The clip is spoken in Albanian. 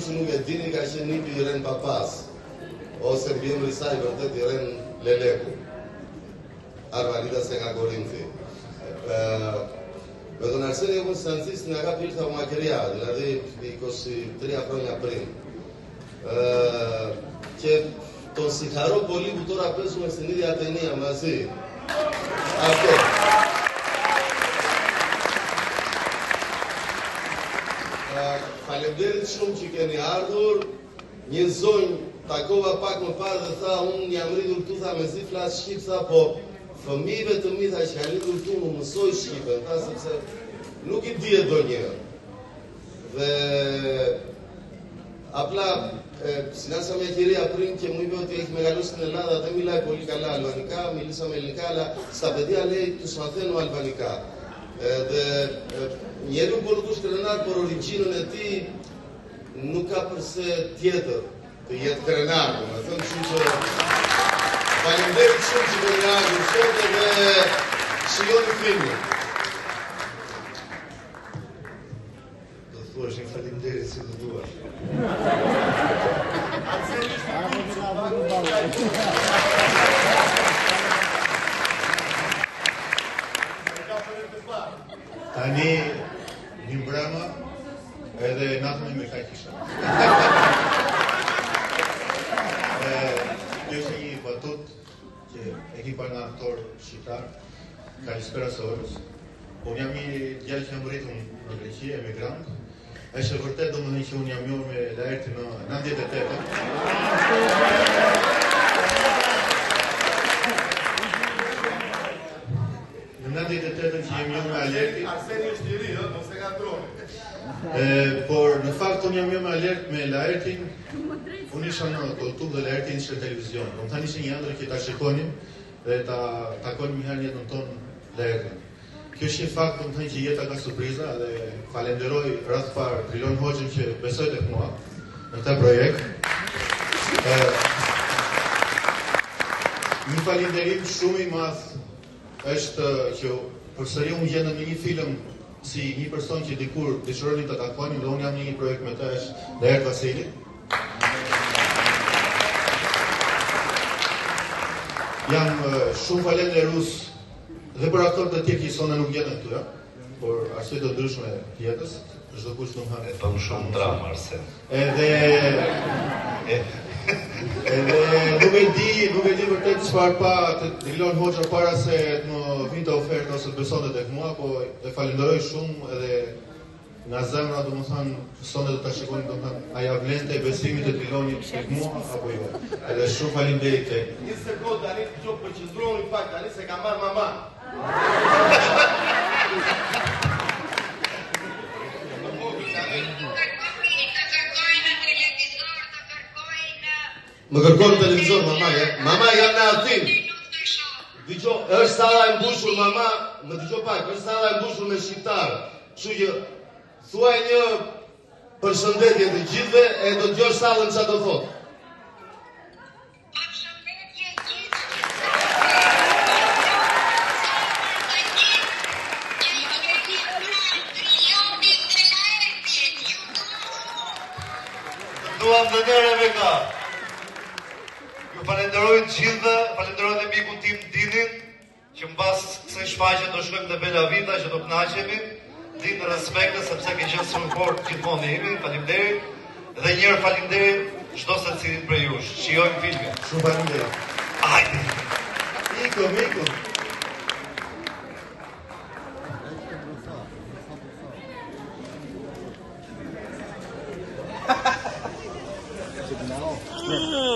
që nuk e dini ka qenë nipi i Ren Papas, ose në emri i saj vërtet i Ren Leleku. Arvanitas e nga Korinthi. Me τον Αρσένη έχουν συναντήσει στην αγάπη ήρθα από μακριά, δηλαδή 23 χρόνια πριν. Και τον συγχαρώ πολύ που τώρα παίζουμε στην ίδια ταινία μαζί. Αυτό. Faleminderit shumë që keni ardhur. Një zonjë takova pak më parë dhe tha, unë jam rritur këtu, tha, mezi flas shqip, tha, po fëmijëve të mi, tha, që kanë rritur këtu, më mësoj shqipen, tha, sepse nuk i dihet ndonjëherë. Dhe απλά συνάντησα μια κυρία πριν και μου είπε ότι έχει μεγαλώσει στην Ελλάδα, δεν μιλάει πολύ καλά αλβανικά, μιλήσαμε ελληνικά, αλλά στα παιδιά λέει τους μαθαίνω αλβανικά. Njeriu por të krenar por origjinën e tij nuk ka përse tjetër të jetë krenar, domethënë, kështu që faleminderit shumë që keni ardhur sot dhe shijoni filmin. Do të thuash një faleminderit si të duash. Tani një mbrëmë edhe natën me kaj kisha. Kjo është një batut që ekipa nga aktor shqiptar, Kalispera Soros. Unë jam një djalë që jam rritur në Greqi, emigrant. Është vërtet domethënë që unë jam njohur me Laertin në 98. Në 98 që jam njohur me Alertin. Arseni është i ri, mos e gatroni. Por në fakt unë jam njohur me Alert, me Laertin. Unë isha në YouTube dhe Laertin ishte në televizion. Domethënë ishte një ëndër që ta shikonim dhe ta takonim një herë në jetën tonë Laertin. Kjo është një fakt, domethënë, që jeta ka surpriza dhe falenderoj rreth parë Trilon Hoxhën që besoi tek mua në këtë projekt. Një falenderim shumë i madh është që përsëri unë gjendem në një film si një person që dikur dëshironin të takonin dhe unë jam në një projekt me të, është Laert Vasili. Jam shumë falenderus dhe për aktorët e tjerë që sona nuk jeten këtu, por arsye të ndryshme të jetës, çdo kush domethënë e thon shumë dramë Arsen. Edhe nuk e di vërtet çfarë pa Trilon Hoxha para se të më vinte ofertë ose të besonte tek mua, po e falenderoj shumë edhe nga zemra, domethënë, sonte të ta shikonin, domethënë, a ja vlente besimit të Trilonit tek mua apo jo. Edhe shumë faleminderit tek. Një sekondë tani dëgjoj për qendroni pak tani se ka marr mama. Më kërkojnë televizor, mama, mama jam në Athinë. Dëgjoj, është salla e mbushur, mama, më dëgjoj pak, është salla e mbushur me shqiptarë. Kështu që thuaj një përshëndetje të gjithëve e do dëgjosh sallën çfarë do thotë. Përshëndetje gjithë. Duam dhe ne Rebeka. Ju falenderoj të gjithëve, falenderoj dhe mikun tim Dinin, që mbas kësaj shfaqje do shkojmë te Bela Vita që do kënaqemi. Din respekte sepse ke qenë support gjithmonë jemi. Faleminderit. Dhe një herë faleminderit çdo secilit prej jush. Shijojmë filmin. Shumë faleminderit. Hajde. Miku. Now.